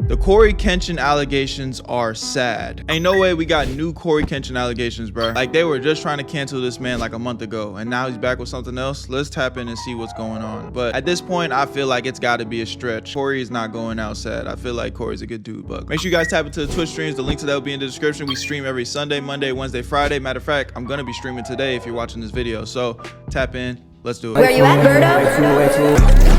The CoryxKenshin allegations are sad. Ain't no way we got new CoryxKenshin allegations, bro. Like, they were just trying to cancel this man like a month ago, and now he's back with something else. Let's tap in and see what's going on. But at this point, I feel like it's got to be a stretch. Cory is not going out sad. I feel like Cory's a good dude, but make sure you guys tap into the Twitch streams. The link to that will be in the description. We stream every Sunday, Monday, Wednesday, Friday. Matter of fact, I'm gonna be streaming today if you're watching this video. So tap in. Let's do it. Where you at, Berto?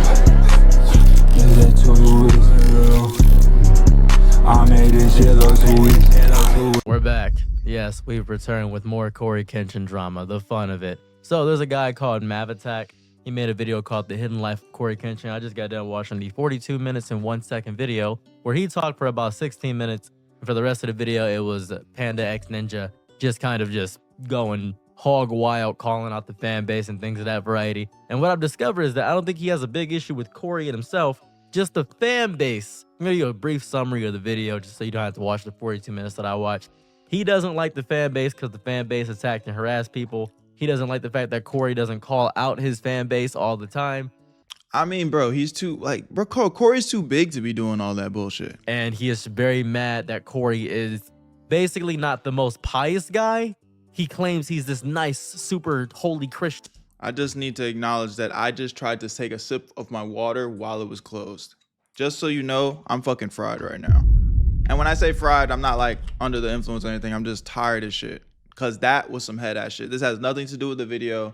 We're back. Yes, we've returned with more CoryxKenshin drama, the fun of it. So there's a guy called Mavatak. He made a video called The Hidden Life of CoryxKenshin. I just got done watching the 42 minutes and 1 second video where he talked for about 16 minutes. And for the rest of the video, it was Panda X Ninja just kind of just going hog wild, calling out the fan base and things of that variety. And what I've discovered is that I don't think he has a big issue with Cory and himself, just the fan base. I'm gonna give you a brief summary of the video just so you don't have to watch the 42 minutes that I watched. He doesn't like the fan base because the fan base attacked and harassed people. He doesn't like the fact that Cory doesn't call out his fan base all the time. I mean, bro, he's too, like, bro, Cory's too big to be doing all that bullshit. And he is very mad that Cory is basically not the most pious guy. He claims he's this nice, super holy Christian. I just need to acknowledge that I just tried to take a sip of my water while it was closed. Just so you know, I'm fucking fried right now. And when I say fried, I'm not like under the influence or anything. I'm just tired as shit. Because that was some head ass shit. This has nothing to do with the video,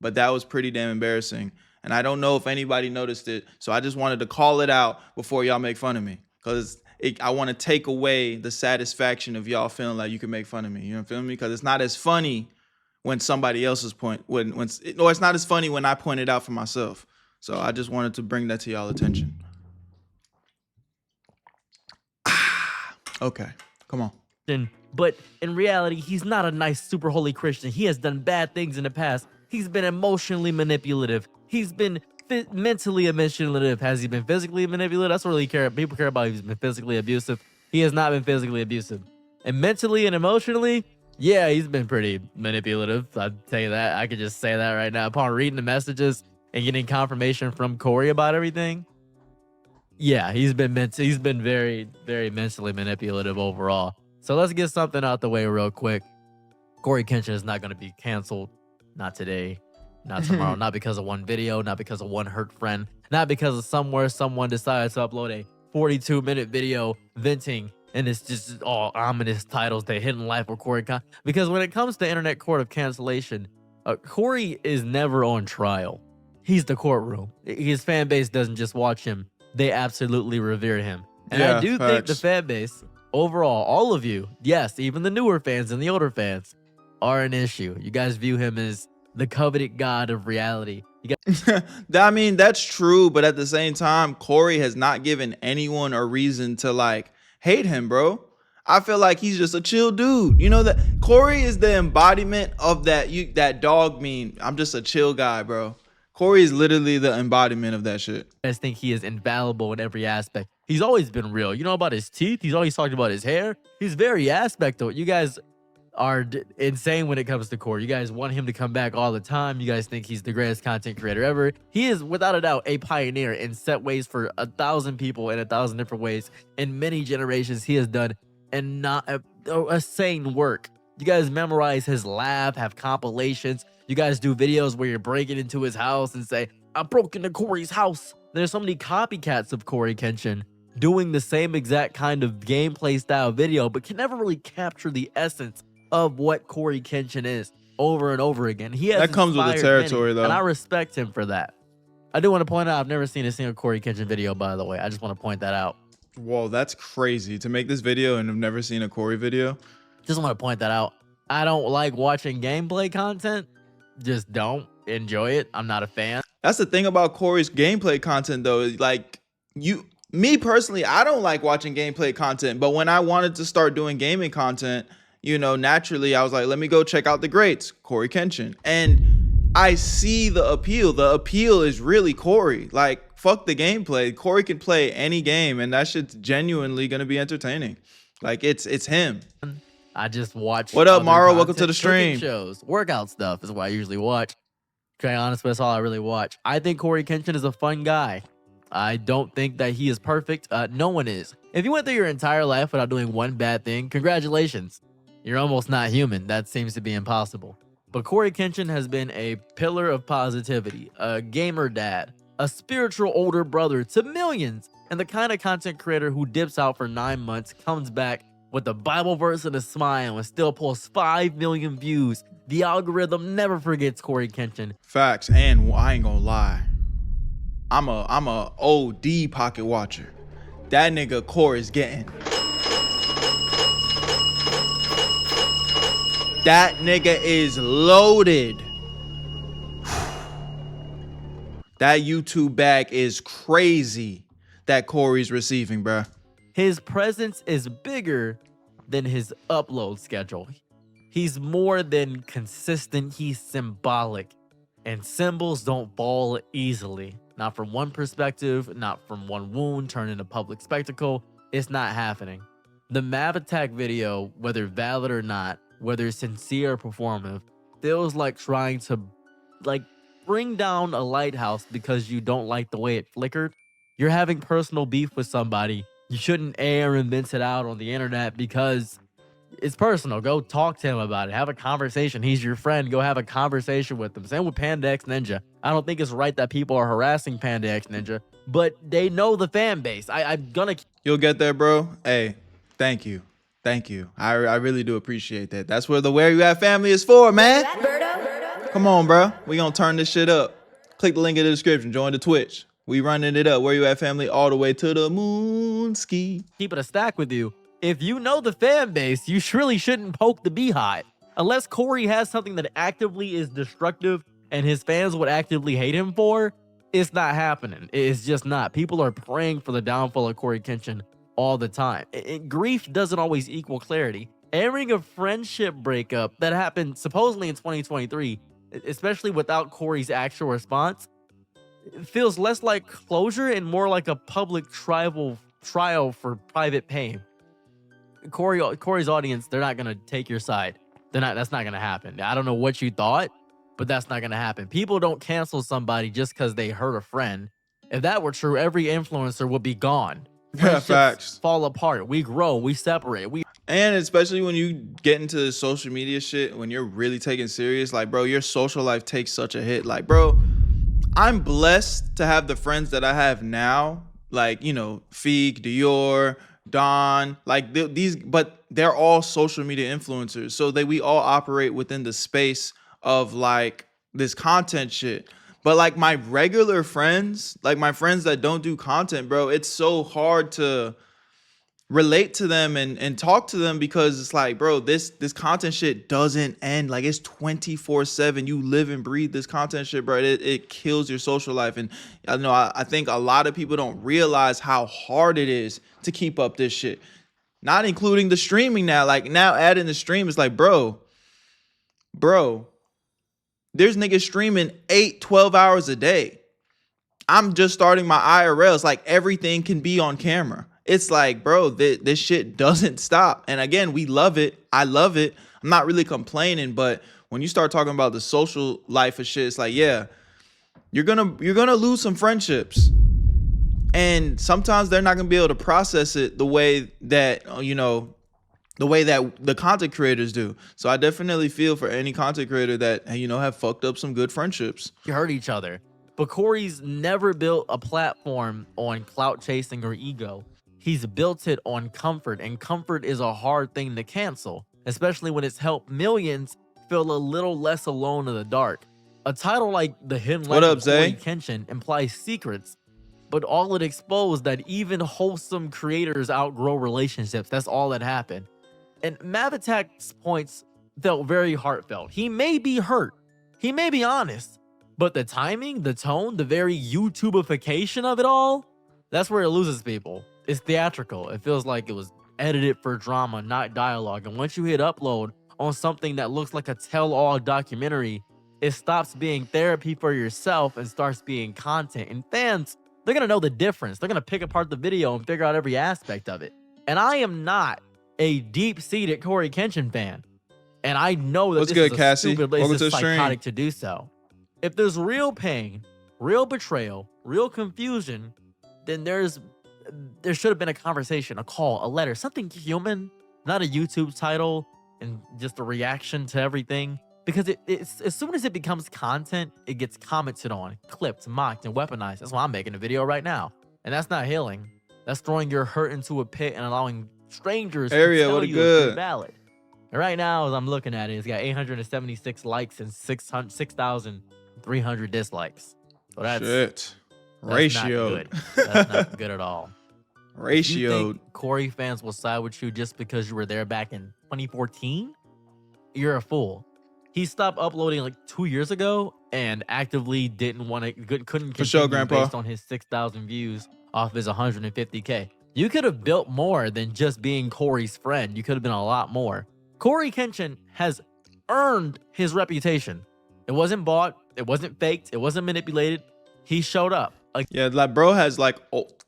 but that was pretty damn embarrassing. And I don't know if anybody noticed it. So I just wanted to call it out before y'all make fun of me. Because I want to take away the satisfaction of y'all feeling like you can make fun of me. You know what I feel me? Because it's not as funny when somebody else's point, it's not as funny when I point it out for myself. So I just wanted to bring that to y'all attention. Okay, come on. But in reality, he's not a nice, super holy Christian. He has done bad things in the past. He's been emotionally manipulative. He's been mentally manipulative. Has he been physically manipulative? That's what really people care about. He's been physically abusive. He has not been physically abusive. And mentally and emotionally, yeah, he's been pretty manipulative. I'd tell you that. I could just say that right now. Upon reading the messages and getting confirmation from Cory about everything, yeah, he's been very, very mentally manipulative overall. So let's get something out the way real quick. CoryxKenshin is not going to be canceled. Not today, not tomorrow, not because of one video, not because of one hurt friend, not because of somewhere someone decided to upload a 42-minute video venting and it's just all ominous titles, The Hidden Life of CoryxKenshin. Because when it comes to internet court of cancellation, Cory is never on trial. He's the courtroom. His fan base doesn't just watch him. They absolutely revere him. And yeah, I do think the fan base, overall, all of you, yes, even the newer fans and the older fans, are an issue. You guys view him as the coveted god of reality. I mean, that's true, but at the same time, Cory has not given anyone a reason to like hate him, bro. I feel like he's just a chill dude. You know that Cory is the embodiment of that dog meme. I'm just a chill guy, bro. Cory is literally the embodiment of that shit. I just think he is infallible in every aspect. He's always been real. You know about his teeth? He's always talked about his hair. He's very aspect though. You guys are insane when it comes to Cory. You guys want him to come back all the time. You guys think he's the greatest content creator ever. He is without a doubt a pioneer in set ways for 1,000 people in 1,000 different ways. In many generations he has done and not a sane work. You guys memorize his laugh, have compilations. You guys do videos where you're breaking into his house and say, I broke into Cory's house. There's so many copycats of CoryxKenshin doing the same exact kind of gameplay style video, but can never really capture the essence of what CoryxKenshin is over and over again. He has that comes with the territory, many, though. And I respect him for that. I do want to point out, I've never seen a single CoryxKenshin video, by the way. I just want to point that out. Whoa, that's crazy. To make this video and have never seen a Cory video. Just want to point that out. I don't like watching gameplay content. Just don't enjoy it. I'm not a fan. That's the thing about Cory's gameplay content, though. Is like me personally, I don't like watching gameplay content. But when I wanted to start doing gaming content, you know, naturally, I was like, let me go check out the greats, CoryxKenshin. And I see the appeal. The appeal is really Cory. Like, fuck the gameplay. Cory can play any game, and that shit's genuinely gonna be entertaining. Like, it's him. I just watch. What up, Maro? Welcome to the stream. Shows, workout stuff is what I usually watch. To be honest, that's all I really watch. I think CoryxKenshin is a fun guy. I don't think that he is perfect. No one is. If you went through your entire life without doing one bad thing, congratulations. You're almost not human. That seems to be impossible. But CoryxKenshin has been a pillar of positivity, a gamer dad, a spiritual older brother to millions, and the kind of content creator who dips out for 9 months, comes back with a Bible verse and a smile, and still posts 5 million views. The algorithm never forgets CoryxKenshin. Facts, and I ain't gonna lie, I'm a OD pocket watcher. That nigga Cory is getting. That nigga is loaded. That YouTube bag is crazy that Cory's receiving, bruh. His presence is bigger than his upload schedule. He's more than consistent, he's symbolic. And symbols don't fall easily. Not from one perspective, not from one wound turned into public spectacle. It's not happening. The Mav attack video, whether valid or not, whether sincere or performative, feels like trying to bring down a lighthouse because you don't like the way it flickered. You're having personal beef with somebody. You shouldn't air and vent it out on the internet because it's personal. Go talk to him about it. Have a conversation. He's your friend. Go have a conversation with him. Same with Panda X Ninja. I don't think it's right that people are harassing Panda X Ninja, but they know the fan base. I'm gonna. You'll get there, bro. Hey, thank you. Thank you. I really do appreciate that. That's what the Where You At family is for, man. Come on, bro. We gonna turn this shit up. Click the link in the description. Join the Twitch. We running it up. Where You At family all the way to the moon ski. Keep it a stack with you. If you know the fan base, you surely shouldn't poke the beehive. Unless Cory has something that actively is destructive and his fans would actively hate him for, it's not happening. It's just not. People are praying for the downfall of CoryxKenshin all the time. Grief doesn't always equal clarity. Airing a friendship breakup that happened supposedly in 2023, especially without Cory's actual response, it feels less like closure and more like a public trial for private pain. Cory's audience, they're not gonna take your side. That's not gonna happen. I don't know what you thought, but that's not gonna happen. People don't cancel somebody just because they hurt a friend. If that were true, every influencer would be gone. Yeah, facts. Fall apart. We grow. We separate. And especially when you get into social media shit, when you're really taking serious, like, bro, your social life takes such a hit. Like, bro, I'm blessed to have the friends that I have now. Like, you know, Feek, Dior, Don, like these, but they're all social media influencers. So we all operate within the space of like this content shit. But like my regular friends, like my friends that don't do content, bro, it's so hard to relate to them and talk to them because it's like, bro, this content shit doesn't end. Like it's 24/7. You live and breathe this content shit, bro. It kills your social life. And I know I think a lot of people don't realize how hard it is to keep up this shit. Not including the streaming now. Like now adding the stream is like, bro, there's niggas streaming 8-12 hours a day. I'm just starting my IRL. It's like everything can be on camera. It's like, bro, this shit doesn't stop. And again, we love it. I love it. I'm not really complaining, but when you start talking about the social life of shit, it's like, yeah, you're gonna lose some friendships. And sometimes they're not gonna be able to process it the way that, the way that the content creators do. So I definitely feel for any content creator that, have fucked up some good friendships. You hurt each other. But Cory's never built a platform on clout chasing or ego. He's built it on comfort, and comfort is a hard thing to cancel, especially when it's helped millions feel a little less alone in the dark. A title like The Hidden Life of CoryxKenshin implies secrets, but all it exposed that even wholesome creators outgrow relationships. That's all that happened. And Mav Attack's points felt very heartfelt. He may be hurt. He may be honest. But the timing, the tone, the very YouTubeification of it all, that's where it loses people. It's theatrical. It feels like it was edited for drama, not dialogue. And once you hit upload on something that looks like a tell-all documentary, it stops being therapy for yourself and starts being content. And fans, they're going to know the difference. They're going to pick apart the video and figure out every aspect of it. And I am not a deep-seated CoryxKenshin fan. And I know that What's this good, is Cassie? stupid, it's psychotic to do so. If there's real pain, real betrayal, real confusion, then there's there should have been a conversation, a call, a letter, something human, not a YouTube title and just a reaction to everything. Because it's as soon as it becomes content, it gets commented on, clipped, mocked, and weaponized. That's why I'm making a video right now. And that's not healing. That's throwing your hurt into a pit and allowing strangers to tell you it's invalid. And right now, as I'm looking at it, it's got 876 likes and 6,300 dislikes. So that's ratioed. Not good. That's not good at all. Ratioed. You think Cory fans will side with you just because you were there back in 2014? You're a fool. He stopped uploading like 2 years ago and actively didn't want to, couldn't continue based on his 6,000 views off his 150K. You could have built more than just being Cory's friend. You could have been a lot more. CoryKenshin has earned his reputation. It wasn't bought. It wasn't faked. It wasn't manipulated. He showed up. Yeah, like bro has like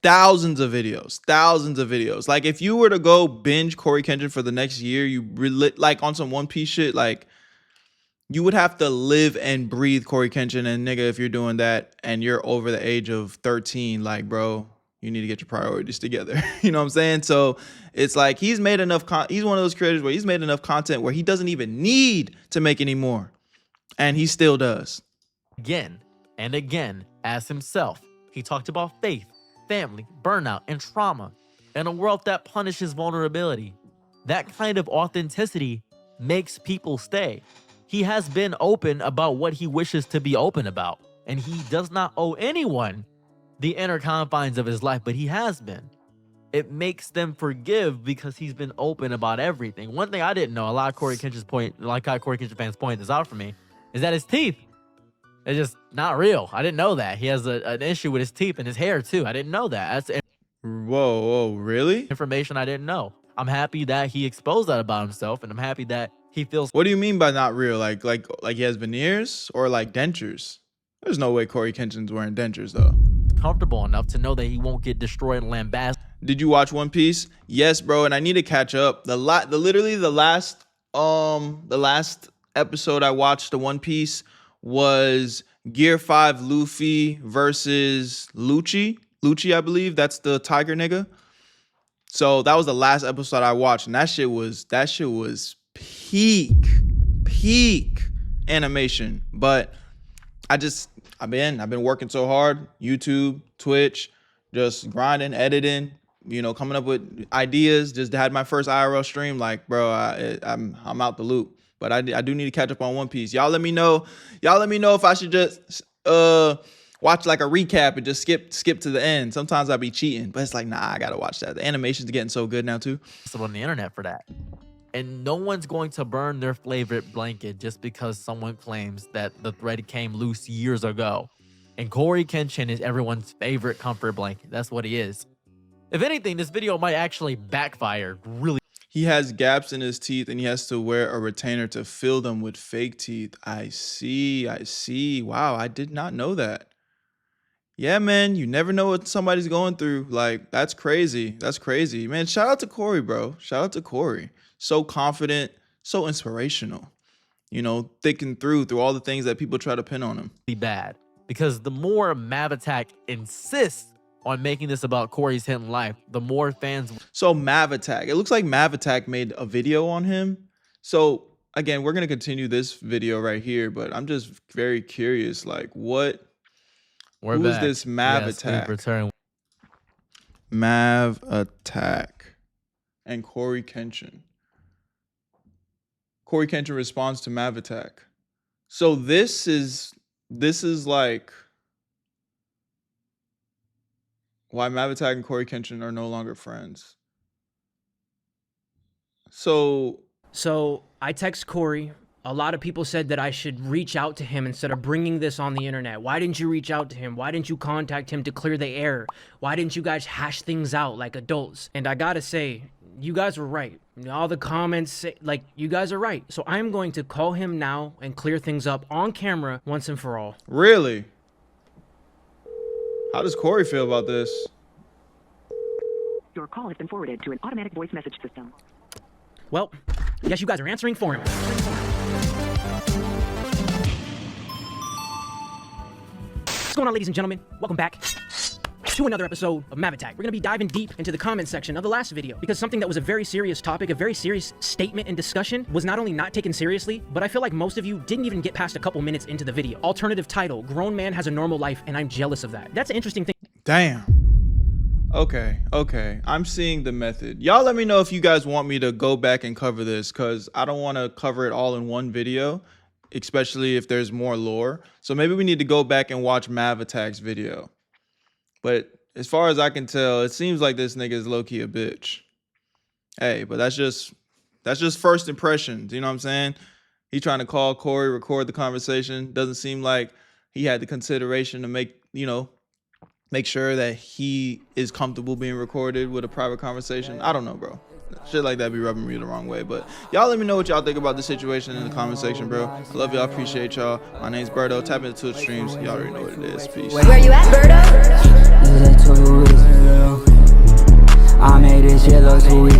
thousands of videos. Like if you were to go binge CoryKenshin for the next year, you like on some One Piece shit, like you would have to live and breathe CoryKenshin. And nigga, if you're doing that and you're over the age of 13, like bro, you need to get your priorities together. You know what I'm saying? So it's like he's made enough. He's one of those creators where he's made enough content where he doesn't even need to make any more, and he still does. Again and again, as himself, he talked about faith, family, burnout, and trauma in a world that punishes vulnerability. That kind of authenticity makes people stay. He has been open about what he wishes to be open about, and he does not owe anyone the inner confines of his life, but he has been. It makes them forgive because he's been open about everything. One thing I didn't know, a lot of CoryKenshin fans point this out for me, is that his teeth, it's just not real. I didn't know that. He has an issue with his teeth and his hair too. I didn't know that. That's whoa, really? Information I didn't know. I'm happy that he exposed that about himself, and I'm happy that he feels. What do you mean by not real? Like he has veneers or like dentures? There's no way CoryKenshin's wearing dentures though. Comfortable enough to know that he won't get destroyed and lambasted. Did you watch One Piece? Yes, bro, and I need to catch up. Literally the last episode I watched the One Piece was Gear 5 Luffy versus Lucci, I believe. That's the tiger nigga. So that was the last episode I watched, and that shit was peak animation. But I've been working so hard, YouTube, Twitch, just grinding, editing, you know, coming up with ideas. Just had my first IRL stream. Like, bro, I'm out the loop. But I do need to catch up on One Piece. Y'all let me know if I should just watch like a recap and just skip to the end. Sometimes I'll be cheating, but it's like, nah, I gotta watch that. The animation's getting so good now too. On the internet for that. And no one's going to burn their favorite blanket just because someone claims that the thread came loose years ago. And CoryKenshin is everyone's favorite comfort blanket. That's what he is. If anything, this video might actually backfire really. He has gaps in his teeth and he has to wear a retainer to fill them with fake teeth. I see. Wow, I did not know that. Yeah, man, you never know what somebody's going through. Like, that's crazy. Man, shout out to Cory, bro. Shout out to Cory. So confident, so inspirational. You know, thinking through all the things that people try to pin on him. Bad. Because the more Mavatak insists on making this about Cory's hidden life, the more fans. So Mavatak, it looks like Mavatak made a video on him. So again, we're going to continue this video right here, but I'm just very curious, like who's this Mavatak? Yes, Mavatak and CoryKenshin. CoryKenshin responds to Mavatak. So this is like why Mavatak and CoryKenshin are no longer friends. So I text Cory. A lot of people said that I should reach out to him instead of bringing this on the internet. Why didn't you reach out to him? Why didn't you contact him to clear the air? Why didn't you guys hash things out like adults? And I gotta say, you guys were right. All the comments say, like, you guys are right. So I'm going to call him now and clear things up on camera once and for all. Really? How does Cory feel about this? Your call has been forwarded to an automatic voice message system. Well, I guess you guys are answering for him. What's going on, ladies and gentlemen? Welcome back. to another episode of Mavattack. We're gonna be diving deep into the comment section of the last video because something that was a very serious topic, a very serious statement and discussion was not only not taken seriously, but I feel like most of you didn't even get past a couple minutes into the video. Alternative title, grown man has a normal life and I'm jealous of that. That's an interesting thing. Damn. Okay. I'm seeing the method. Y'all let me know if you guys want me to go back and cover this, because I don't want to cover it all in one video, especially if there's more lore. So maybe we need to go back and watch Mavattack's video. But as far as I can tell, it seems like this nigga is low-key a bitch. Hey, but that's just first impressions, you know what I'm saying? He trying to call Cory, record the conversation. Doesn't seem like he had the consideration to make sure that he is comfortable being recorded with a private conversation. I don't know, bro. Shit like that be rubbing me the wrong way. But y'all let me know what y'all think about the situation in the comment section, bro. I love y'all. Appreciate y'all. My name's Berto. Tap into Twitch streams. Y'all already know what it is. Peace. Where you at, Berto? I made this shit look too easy.